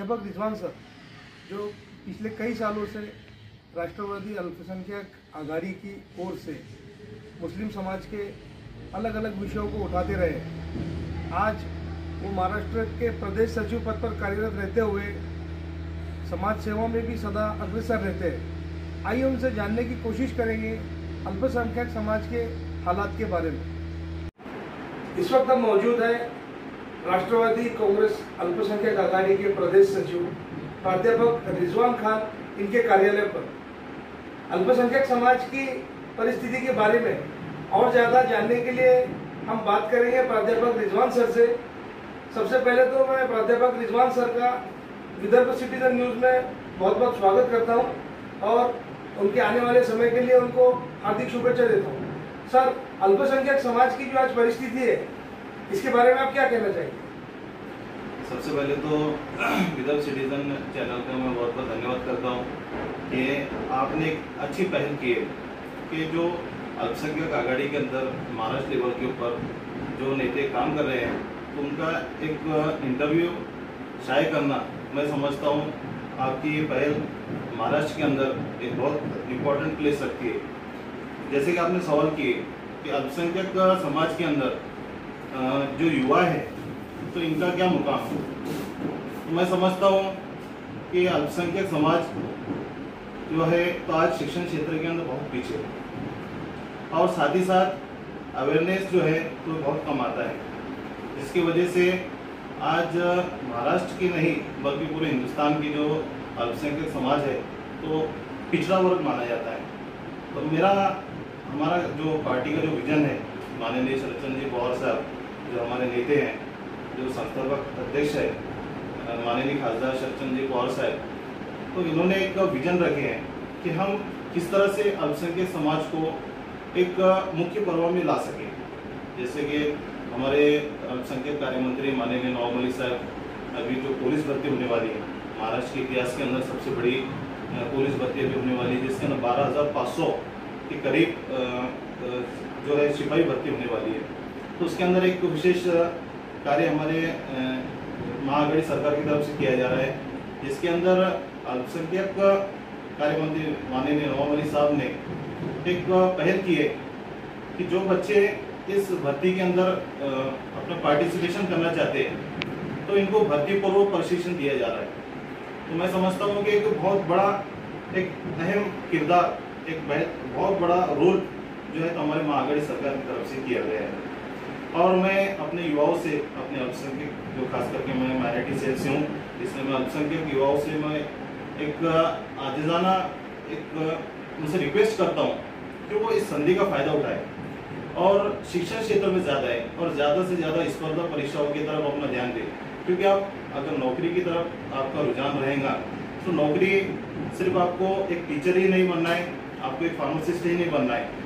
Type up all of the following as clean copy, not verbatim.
प्राध्यापक रिजवान सर जो पिछले कई सालों से राष्ट्रवादी अल्पसंख्यक आघाड़ी की ओर से मुस्लिम समाज के अलग अलग विषयों को उठाते रहे, आज वो महाराष्ट्र के प्रदेश सचिव पद पर कार्यरत रहते हुए समाज सेवा में भी सदा अग्रसर रहते हैं। आइए उनसे जानने की कोशिश करेंगे अल्पसंख्यक समाज के हालात के बारे में। इस वक्त हम मौजूद हैं राष्ट्रवादी कांग्रेस अल्पसंख्यक आघाड़ी के प्रदेश सचिव प्राध्यापक रिजवान खान इनके कार्यालय पर। अल्पसंख्यक समाज की परिस्थिति के बारे में और ज़्यादा जानने के लिए हम बात करेंगे प्राध्यापक रिजवान सर से। सबसे पहले तो मैं प्राध्यापक रिजवान सर का विदर्भ सिटीजन न्यूज़ में बहुत बहुत स्वागत करता हूं और उनके आने वाले समय के लिए उनको हार्दिक शुभेच्छा देता हूं। सर, अल्पसंख्यक समाज की जो आज परिस्थिति है, इसके बारे में आप क्या कहना चाहेंगे? सबसे पहले तो विदर्भ सिटीजन चैनल का मैं बहुत बहुत धन्यवाद करता हूँ कि आपने एक अच्छी पहल की है कि जो अल्पसंख्यक आघाड़ी के अंदर महाराष्ट्र लेवल के ऊपर जो नेता काम कर रहे हैं तो उनका एक इंटरव्यू शाये करना, मैं समझता हूँ आपकी ये पहल महाराष्ट्र के अंदर एक बहुत इम्पोर्टेंट प्लेस रखती है। जैसे कि आपने सवाल किए कि अल्पसंख्यक समाज के अंदर जो युवा है तो इनका क्या मुकाम है, तो मैं समझता हूँ कि अल्पसंख्यक समाज जो है तो आज शिक्षण क्षेत्र के अंदर बहुत पीछे है और साथ ही साथ अवेयरनेस जो है तो बहुत कम आता है, जिसकी वजह से आज महाराष्ट्र की नहीं बल्कि पूरे हिंदुस्तान की जो अल्पसंख्यक समाज है तो पिछड़ा वर्ग माना जाता है। तो हमारा जो पार्टी का जो विजन है, माननीय शरदचंद्र जी पवार साहब जो हमारे नेता हैं, जो संस्थापक अध्यक्ष है माननीय खासदार शरदचंद्र जी पवार साहब, तो इन्होंने एक विजन रखे हैं कि हम किस तरह से अल्पसंख्यक समाज को एक मुख्य पर्व में ला सकें। जैसे कि हमारे अल्पसंख्यक कार्य मंत्री माननीय नवाब मलिक साहब अभी जो पुलिस भर्ती होने वाली है, महाराष्ट्र के इतिहास के अंदर सबसे बड़ी पुलिस भर्ती अभी होने वाली है, जिसके अंदर 12,500 के करीब जो है सिपाही भर्ती होने वाली है। तो उसके अंदर एक विशेष कार्य हमारे महाआघाड़ी सरकार की तरफ से किया जा रहा है, जिसके अंदर अल्पसंख्यक कार्य मंत्री माननीय नवाब मलिक साहब ने एक पहल की है कि जो बच्चे इस भर्ती के अंदर अपना पार्टिसिपेशन करना चाहते हैं तो इनको भर्ती पूर्व प्रशिक्षण दिया जा रहा है। तो मैं समझता हूँ कि एक बहुत बड़ा एक अहम किरदार, एक बहुत बड़ा रोल जो है तो हमारे महाआघाड़ी सरकार की तरफ से किया गया है। और मैं अपने युवाओं से, अपने अल्पसंख्यक जो खास करके मैं माइनॉरिटी सेल से हूँ, इसलिए मैं अल्पसंख्यक युवाओं से मैं एक आजिज़ाना उनसे रिक्वेस्ट करता हूँ कि वो इस संधि का फायदा उठाए और शिक्षण क्षेत्र में ज़्यादा है और ज़्यादा से ज़्यादा स्पर्धा परीक्षाओं की तरफ अपना ध्यान दें। क्योंकि आप अगर नौकरी की तरफ आपका रुझान रहेगा तो नौकरी सिर्फ आपको एक टीचर ही नहीं बनना है, आपको एक फार्मासिस्ट ही नहीं बनना है।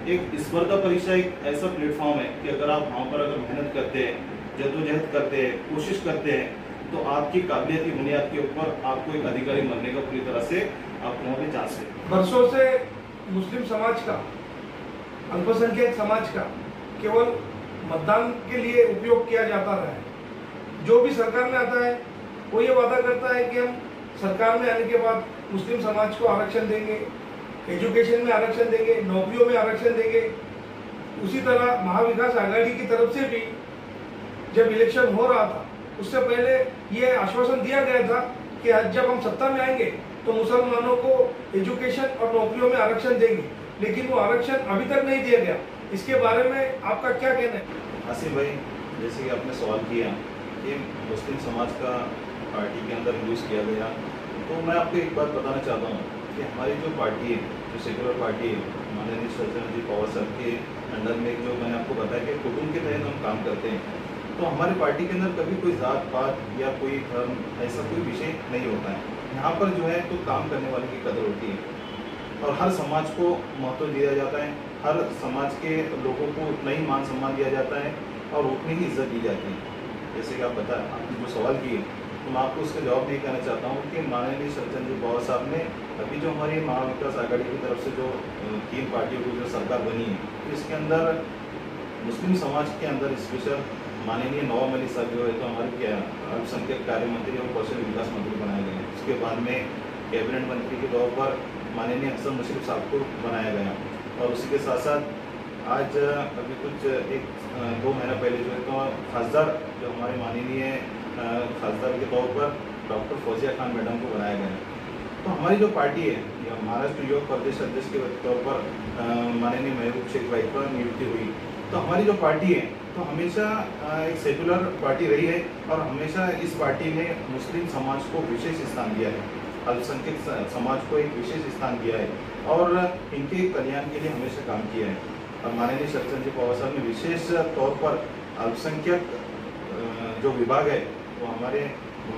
एक स्पर्धा परीक्षा एक ऐसा प्लेटफॉर्म है कि अगर आप वहाँ पर अगर मेहनत करते हैं, जद्दोजहद करते हैं, कोशिश करते हैं, तो आपकी काबिलियत की बुनियाद के ऊपर आपको एक अधिकारी बनने का पूरी तरह से आपको वहाँ पे चांस है। वर्षों से मुस्लिम समाज का, अल्पसंख्यक समाज का केवल मतदान के लिए उपयोग किया जाता रहा है। जो भी सरकार में आता है वो ये वादा करता है कि हम सरकार में आने के बाद मुस्लिम समाज को आरक्षण देंगे, एजुकेशन में आरक्षण देंगे, नौकरियों में आरक्षण देंगे। उसी तरह महाविकास आघाड़ी की तरफ से भी जब इलेक्शन हो रहा था उससे पहले ये आश्वासन दिया गया था कि आज जब हम सत्ता में आएंगे तो मुसलमानों को एजुकेशन और नौकरियों में आरक्षण देंगे, लेकिन वो आरक्षण अभी तक नहीं दिया गया। इसके बारे में आपका क्या कहना है? आसिफ भाई, जैसे कि आपने सवाल किया कि मुस्लिम समाज का पार्टी के अंदर यूज़ किया गया, तो मैं आपको एक बात बताना चाहता हूँ कि हमारी जो पार्टी है, जो सेक्युलर पार्टी है, माननीय शरदचंद्र जी पवार साहब के अंडर में जो मैंने आपको बताया कि कुटुंब के तहत हम काम करते हैं, तो हमारी पार्टी के अंदर कभी कोई जात पात या कोई धर्म ऐसा कोई विषय नहीं होता है। यहाँ पर जो है तो काम करने वाले की कदर होती है और हर समाज को महत्व दिया जाता है, हर समाज के लोगों को उतना ही मान सम्मान दिया जाता है और उतनी ही इज्जत दी जाती है। जैसे कि आपने जो सवाल किए तो मैं आपको उसका जवाब नहीं कहना चाहता हूँ कि माननीय शरदचंद्र जी पवार साहब ने अभी जो हमारी महाविकास आघाड़ी की तरफ से जो 3 पार्टियों की जो सरकार बनी है, तो इसके अंदर मुस्लिम समाज के अंदर स्पेशल माननीय नवाब मलिक साहब जो है तो हमारे क्या अल्पसंख्यक कार्य मंत्री और कौशल विकास मंत्री बनाए गए हैं। उसके बाद में कैबिनेट मंत्री के तौर पर माननीय हसन मुशर्रफ साहब को बनाया गया और उसी के साथ साथ आज अभी कुछ 1-2 महीना पहले जो है तो खासदार जो हमारे माननीय खासदार के तौर पर डॉक्टर फौजिया खान मैडम को बनाया गया है। तो हमारी जो पार्टी है या महाराष्ट्र युवक प्रदेश अध्यक्ष के तौर पर माननीय महबूब शेख भाई पर नियुक्ति हुई। तो हमारी जो पार्टी है तो हमेशा एक सेकुलर पार्टी रही है और हमेशा इस पार्टी ने मुस्लिम समाज को विशेष स्थान दिया है, अल्पसंख्यक समाज को एक विशेष स्थान दिया है और इनके कल्याण के लिए हमेशा काम किया है। और माननीय शरदचंद्र जी पवार साहब ने विशेष तौर पर अल्पसंख्यक जो विभाग है वो हमारे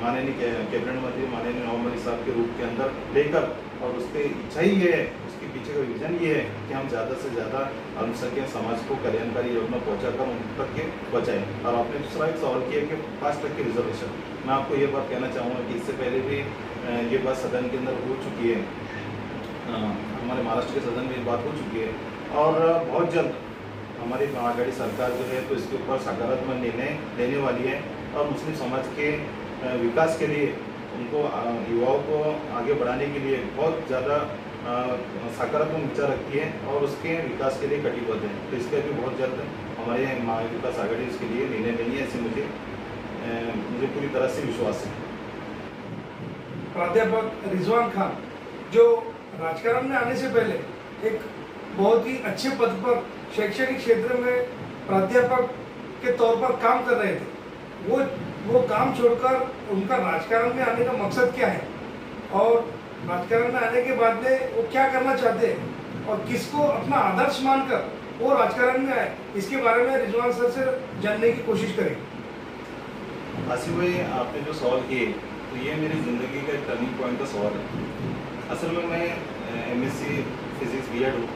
माननीय कैबिनेट मंत्री माननीय नवाब मलिक साहब के रूप के अंदर लेकर और उसकी इच्छा ही ये है, उसके पीछे का विजन ये है कि हम ज़्यादा से ज़्यादा अल्पसंख्यक समाज को कल्याणकारी योजना पहुँचाकर उन तक के पहुँचाएँ। और आपने दूसरा एक सवाल किया कि 5% रिजर्वेशन, मैं आपको ये बात कहना चाहूँगा कि इससे पहले भी ये बात सदन के अंदर हो चुकी है, हमारे महाराष्ट्र के सदन में ये बात हो चुकी है और बहुत जल्द हमारी महाआघाड़ी सरकार जो है तो इसके ऊपर सकारात्मक निर्णय लेने वाली है और मुस्लिम समाज के विकास के लिए उनको युवाओं को आगे बढ़ाने के लिए बहुत ज़्यादा सकारात्मक विचार रखती है और उसके विकास के लिए कटिबद्ध है। तो इसके भी बहुत जल्द हमारे महाविकास आघाड़ी इसके लिए निर्णय लेंगे, ऐसे मुझे पूरी तरह से विश्वास है। प्राध्यापक रिजवान खान जो राजकारण में आने से पहले एक बहुत ही अच्छे पद पर शैक्षणिक क्षेत्र में प्राध्यापक के तौर पर काम कर रहे थे, वो काम छोड़कर उनका राजकारण में आने का मकसद क्या है और राजकारण में आने के बाद में वो क्या करना चाहते हैं और किसको अपना आदर्श मानकर वो राजकारण में आए, इसके बारे में रिजवान सर से जानने की कोशिश करेंगे। आसिफ भाई, आपने जो सवाल किए तो ये मेरी ज़िंदगी का एक टर्निंग पॉइंट का सवाल है। असल में मैं MSc फिजिक्स B.Ed हूँ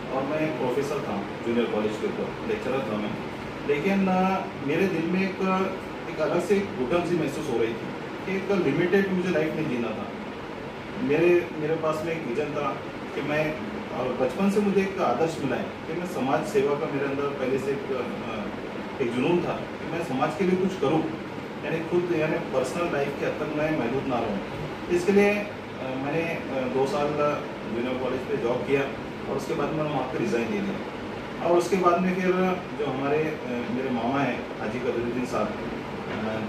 और मैं प्रोफेसर था जूनियर कॉलेज के ऊपर, लेक्चरर था मैं। लेकिन मेरे दिल में एक अलग से घुटन सी महसूस हो रही थी कि एक लिमिटेड मुझे लाइफ नहीं जीना था। मेरे पास में एक विजन था कि मैं, और बचपन से मुझे एक आदर्श मिला है कि मैं समाज सेवा का मेरे अंदर पहले से एक जुनून था कि मैं समाज के लिए कुछ करूं, यानी पर्सनल लाइफ के हद तक मैं महदूद ना रहूं। इसके लिए मैंने 2 साल जूनियर कॉलेज पे जॉब किया और उसके बाद मैंने वहाँ पर रिज़ाइन दे दिया। और उसके बाद में फिर जो मेरे मामा हैं हाजी कदरुद्दीन साहब,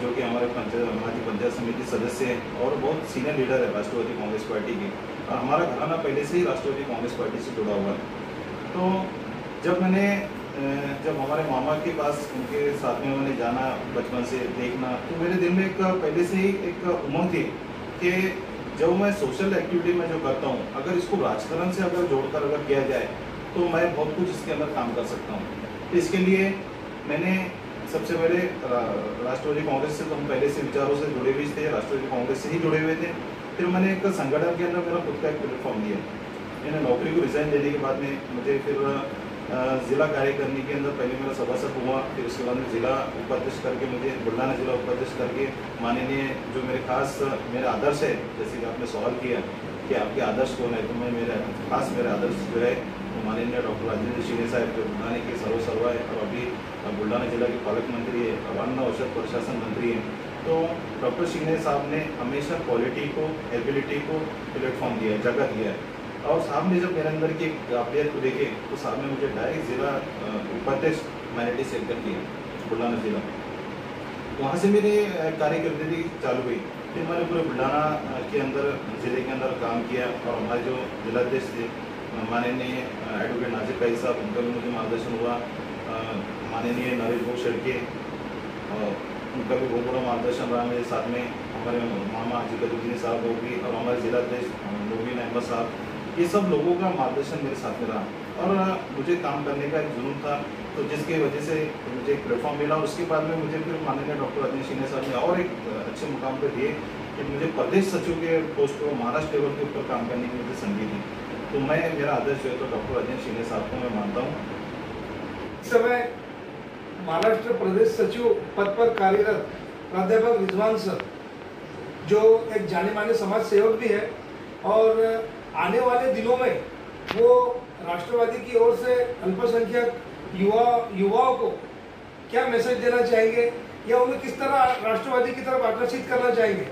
जो कि हमारे पंचायत समिति सदस्य हैं और बहुत सीनियर लीडर है राष्ट्रवादी कांग्रेस पार्टी के, और हमारा घराना पहले से ही राष्ट्रवादी कांग्रेस पार्टी से जुड़ा हुआ है। तो जब हमारे मामा के पास उनके साथ में मैंने जाना, बचपन से देखना, तो मेरे दिल में एक पहले से ही एक उमंग थी कि जब मैं सोशल एक्टिविटी में जो करता हूँ, अगर इसको राजकारण से अगर जोड़कर अगर किया जाए तो मैं बहुत कुछ इसके अंदर काम कर सकता हूँ। इसके लिए मैंने सबसे पहले राष्ट्रवादी कांग्रेस से, तो हम पहले से विचारों से जुड़े हुए थे, राष्ट्रवादी कांग्रेस से ही जुड़े हुए थे। फिर मैंने एक संगठन के अंदर मेरा खुद का एक प्लेटफॉर्म दिया। मैंने नौकरी को रिज़ाइन देने के बाद में मुझे फिर जिला कार्यकारिणी के अंदर पहले मेरा सभासद हुआ, फिर उसके बाद में जिला उपाध्यक्ष करके मुझे बुल्ढाना जिला उपाध्यक्ष करके माननीय जो मेरे आदर्श है, जैसे कि आपने सवाल किया कि आपके आदर्श कौन है, तो मैं मेरे आदर्श जो है तो माननीय डॉक्टर राजेंद्र शिंदे साहब जो बुल्ढाने के सर्वसर्वा है और अभी बुल्ढाना जिला के पालक मंत्री है, अन्न औषध प्रशासन मंत्री हैं। तो डॉक्टर शिंदे साहब ने हमेशा क्वालिटी को, एबिलिटी को प्लेटफॉर्म दिया है, जगह दिया है। और साहब ने जब मेरे अंदर की काबिलियत को देखे तो साहब ने मुझे डायरेक्ट जिला उपाध्यक्ष माइनॉरिटी सेक्टर किया बुल्ढाना जिला। वहाँ से मेरी कार्यकिर्दी चालू हुई। फिर मैंने पूरे बुल्ढाना के अंदर, जिले के अंदर काम किया और हमारे जो जिलाध्यक्ष थे माननीय एडवोकेट नाजिर काई साहब, उनका भी मुझे मार्गदर्शन हुआ। माननीय नरेश भोग शेड़के, उनका भी बहुत बड़ा मार्गदर्शन रहा मेरे साथ में। हमारे मामा हाजी कदरुद्दीन साहब वो भी, और हमारे जिलाध्यक्ष नूरबीन अहमद साहब, ये सब लोगों का मार्गदर्शन मेरे साथ में रहा और मुझे काम करने का एक जुनून था, तो जिसकी वजह से मुझे एक प्लेटफॉर्म मिला। और उसके बाद में मुझे फिर माननीय डॉक्टर राजेंद्र शिंदे साहब ने और एक अच्छे मुकाम पर दिए कि मुझे प्रदेश सचिव के पोस्ट को महाराष्ट्र लेवल के ऊपर काम करने की मुझे संधि दी। तो मेरा आदर्श जो है तो डॉक्टर राजेंद्र शिंदे साहब को मैं मानता हूँ। इस समय महाराष्ट्र प्रदेश सचिव पद पर कार्यरत प्राध्यापक रिजवान सर, जो एक जाने माने समाज सेवक भी है और आने वाले दिनों में वो राष्ट्रवादी की ओर से अल्पसंख्यक युवाओं को क्या मैसेज देना चाहेंगे या उन्हें किस तरह राष्ट्रवादी की तरफ आकर्षित करना चाहेंगे?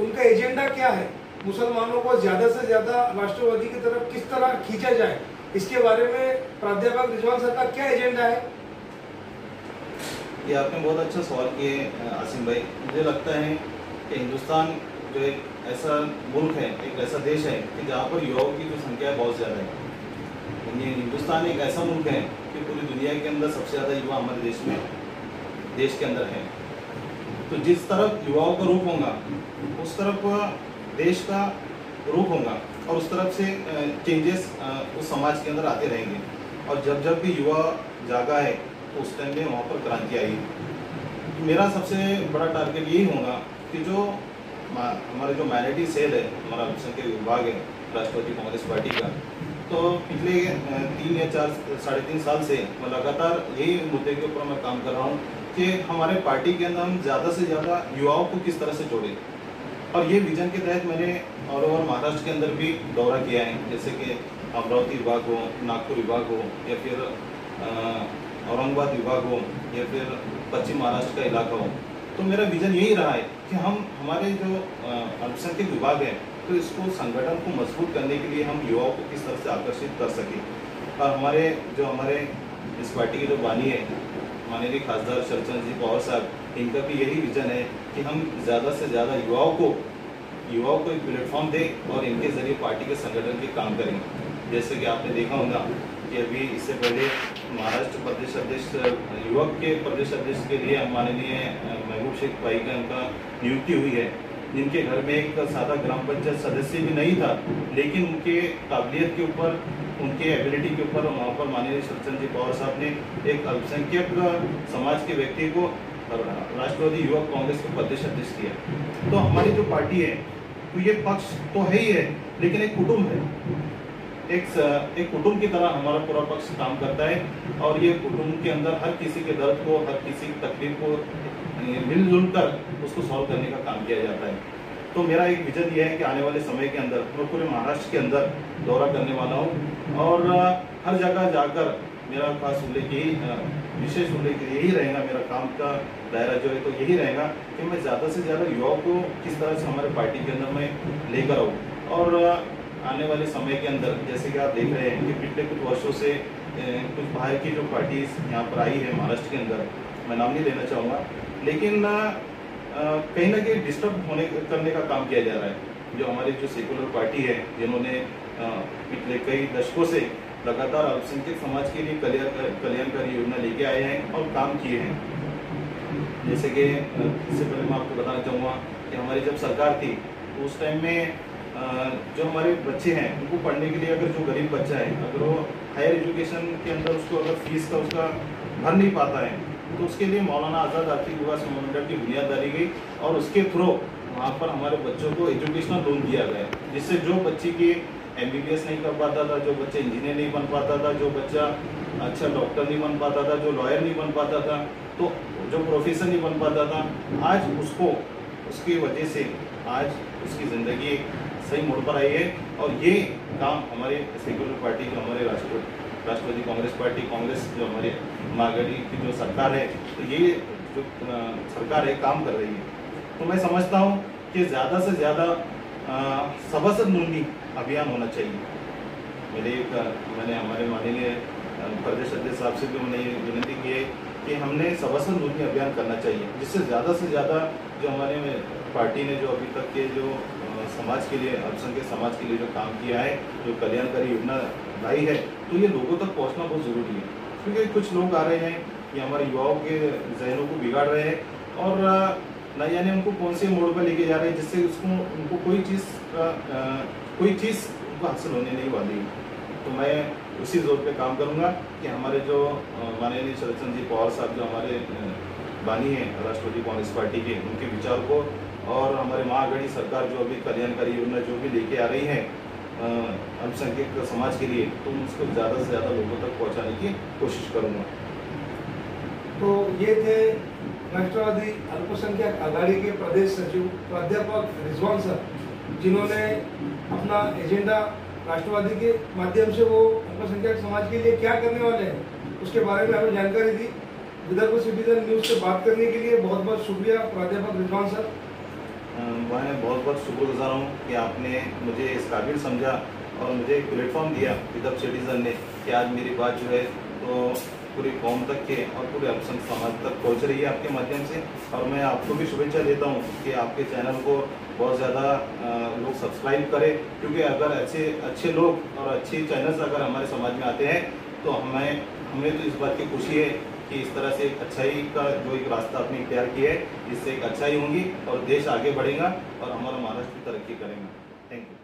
उनका एजेंडा क्या है? मुसलमानों को ज़्यादा से ज़्यादा राष्ट्रवादी की तरफ किस तरह खींचा जाए, इसके बारे में प्राध्यापक रिजवान सर का क्या एजेंडा है? ये आपने बहुत अच्छा सवाल किए आसिम भाई। मुझे लगता है कि हिंदुस्तान जो एक ऐसा मुल्क है, एक ऐसा देश है कि जहाँ पर युवाओं की जो संख्या है बहुत ज़्यादा है। हिंदुस्तान एक ऐसा मुल्क है कि पूरी दुनिया के अंदर सबसे ज़्यादा युवा हमारे देश के अंदर है। तो जिस तरफ युवाओं का रूप होगा उस तरफ देश का रूप होगा और उस तरफ से चेंजेस उस समाज के अंदर आते रहेंगे। और जब भी युवा जागा है तो उस टाइम में वहाँ पर क्रांति आई। तो मेरा सबसे बड़ा टारगेट यही होगा कि जो हमारे जो माइनॉरिटी सेल है, हमारा अल्पसंख्यक विभाग है राष्ट्रवादी कांग्रेस पार्टी का, तो पिछले 3 या 3.5 साल से मैं लगातार यही मुद्दे के ऊपर मैं काम कर रहा हूँ कि हमारे पार्टी के अंदर हम ज़्यादा से ज़्यादा युवाओं को किस तरह से जोड़ें। और ये विजन के तहत मैंने ऑल ओवर महाराष्ट्र के अंदर भी दौरा किया है, जैसे कि अमरावती विभाग हो, नागपुर विभाग हो, या फिर औरंगाबाद विभाग हो, या फिर पश्चिम महाराष्ट्र का इलाका हो। तो मेरा विजन यही रहा है कि हम हमारे जो अल्पसंख्यक विभाग है तो इसको संगठन को मजबूत करने के लिए हम युवाओं को किस तरह से आकर्षित कर सकें। और हमारे इस पार्टी के जो बानी है माननीय खासदार शरदचंद्र जी पवार साहब, इनका भी यही विजन है कि हम ज़्यादा से ज़्यादा युवाओं को एक प्लेटफॉर्म दें और इनके ज़रिए पार्टी के संगठन के काम करें। जैसे कि आपने देखा होगा कि अभी इससे पहले महाराष्ट्र प्रदेश अध्यक्ष युवक के प्रदेश अध्यक्ष के लिए माननीय महबूब शेख भाई का उनका नियुक्ति हुई है, जिनके घर में एक सादा ग्राम पंचायत सदस्य भी नहीं था, लेकिन उनके काबिलियत के ऊपर, उनके एबिलिटी के ऊपर वहाँ पर माननीय शरदचंद्र जी पवार साहब ने एक अल्पसंख्यक समाज के व्यक्ति को राष्ट्रवादी युवक कांग्रेस के प्रदेश अध्यक्ष किया। तो हमारी जो पार्टी है तो ये पक्ष तो है ही है, लेकिन एक कुटुंब है, एक कुटुंब की तरह हमारा पूरा पक्ष काम करता है। और ये कुटुंब के अंदर हर किसी के दर्द को, हर किसी की तकलीफ को मिलजुल कर उसको सॉल्व करने का काम किया जाता है। तो मेरा एक विजन ये है कि आने वाले समय के अंदर मैं पूरे महाराष्ट्र के अंदर दौरा करने वाला हूँ और हर जगह जाकर मेरा खास उल्लेख विशेष उल्लेख यही रहेगा, मेरा काम का दायरा जो है तो यही रहेगा कि मैं ज़्यादा से ज़्यादा युवाओं को किस तरह से हमारे पार्टी के अंदर मैं लेकर आऊँ। और आने वाले समय के अंदर जैसे कि आप देख रहे हैं कि पिछले कुछ वर्षों से कुछ बाहर की जो पार्टीज यहाँ पर आई है महाराष्ट्र के अंदर, मैं नाम नहीं लेना चाहूँगा, लेकिन कहीं ना कहीं डिस्टर्ब करने का काम किया जा रहा है। जो हमारी जो सेकुलर पार्टी है, जिन्होंने पिछले कई दशकों से लगातार अल्पसंख्यक समाज के लिए कल्याणकारी योजना लेके आए हैं और काम किए हैं। जैसे कि इससे पहले मैं आपको बताना चाहूँगा कि हमारी जब सरकार थी तो उस टाइम में जो हमारे बच्चे हैं उनको पढ़ने के लिए, अगर जो गरीब बच्चा है अगर वो हायर एजुकेशन के अंदर उसको अगर फीस का उसका भर नहीं पाता है तो उसके लिए मौलाना आज़ाद आर्थिक विकास महामंडल की बुनियाद डाली गई और उसके थ्रू वहाँ पर हमारे बच्चों को एजुकेशनल लोन दिया गया, जिससे जो बच्चे की MBBS नहीं कर पाता था, जो बच्चा इंजीनियर नहीं बन पाता था, जो बच्चा अच्छा डॉक्टर नहीं बन पाता था, जो लॉयर नहीं बन पाता था, तो जो प्रोफेसर नहीं बन पाता था, आज उसको उसकी वजह से आज उसकी ज़िंदगी सही मोड़ पर आई है। और ये काम हमारे सेक्युलर पार्टी जो हमारे राष्ट्रवादी कांग्रेस पार्टी, कांग्रेस जो हमारे मागड़ी की जो सरकार है, तो ये जो सरकार है काम कर रही है। तो मैं समझता हूँ कि ज़्यादा से ज़्यादा सभासद नोंदणी अभियान होना चाहिए। मैंने हमारे माननीय प्रदेश अध्यक्ष साहब से भी मैंने ये विनती की है कि हमने सभासद नोंदणी अभियान करना चाहिए, जिससे ज़्यादा से ज़्यादा जो हमारे पार्टी ने जो अभी तक के जो समाज के लिए, अल्पसंख्यक समाज के लिए जो काम किया है, जो कल्याणकारी योजना लाई है, तो ये लोगों तक पहुंचना बहुत ज़रूरी है। क्योंकि कुछ लोग आ रहे हैं, ये हमारे युवाओं के जहनों को बिगाड़ रहे हैं और न जाने उनको कौन से मोड़ पर लेके जा रहे हैं, जिससे उनको कोई चीज़ उनको हासिल होने नहीं वाली। तो मैं उसी जोर पे काम करूंगा कि हमारे जो माननीय शरदचंद्र जी पवार साहब जो हमारे बानी हैं राष्ट्रवादी कांग्रेस पार्टी के, उनके विचार को और हमारे महागढ़ी सरकार जो अभी कल्याणकारी योजना जो भी लेके आ रही है अल्पसंख्यक समाज के लिए, तो उसको ज़्यादा से ज़्यादा लोगों तक पहुँचाने की कोशिश करूँगा। तो ये थे राष्ट्रवादी अल्पसंख्यक आघाड़ी के प्रदेश सचिव प्राध्यापक रिजवान सर, जिन्होंने अपना एजेंडा राष्ट्रवादी के माध्यम से वो अल्पसंख्यक समाज के लिए क्या करने वाले हैं उसके बारे में हमें जानकारी दी। विदर्भ सिटीजन न्यूज़ से बात करने के लिए बहुत बहुत शुक्रिया प्राध्यापक रिजवान सर। मैं बहुत बहुत शुक्रगुजार हूँ कि आपने मुझे इस काबिल समझा और मुझे एक प्लेटफॉर्म दिया विदर्भ सिटीजन ने कि आज मेरी बात जो है तो पूरी कौम तक के और पूरे अल्पसंख्यक समाज तक पहुँच रही है आपके माध्यम से। और मैं आपको भी शुभेच्छा देता हूँ कि आपके चैनल को बहुत ज़्यादा लोग सब्सक्राइब करें, क्योंकि अगर ऐसे अच्छे लोग और अच्छे चैनल्स अगर हमारे समाज में आते हैं तो हमें तो इस बात की खुशी है कि इस तरह से एक अच्छाई का जो एक रास्ता आपने इख्तियार किया है, इससे एक अच्छाई होगी और देश आगे बढ़ेगा और हमारा महाराष्ट्र भी तरक्की करेगा। Thank you.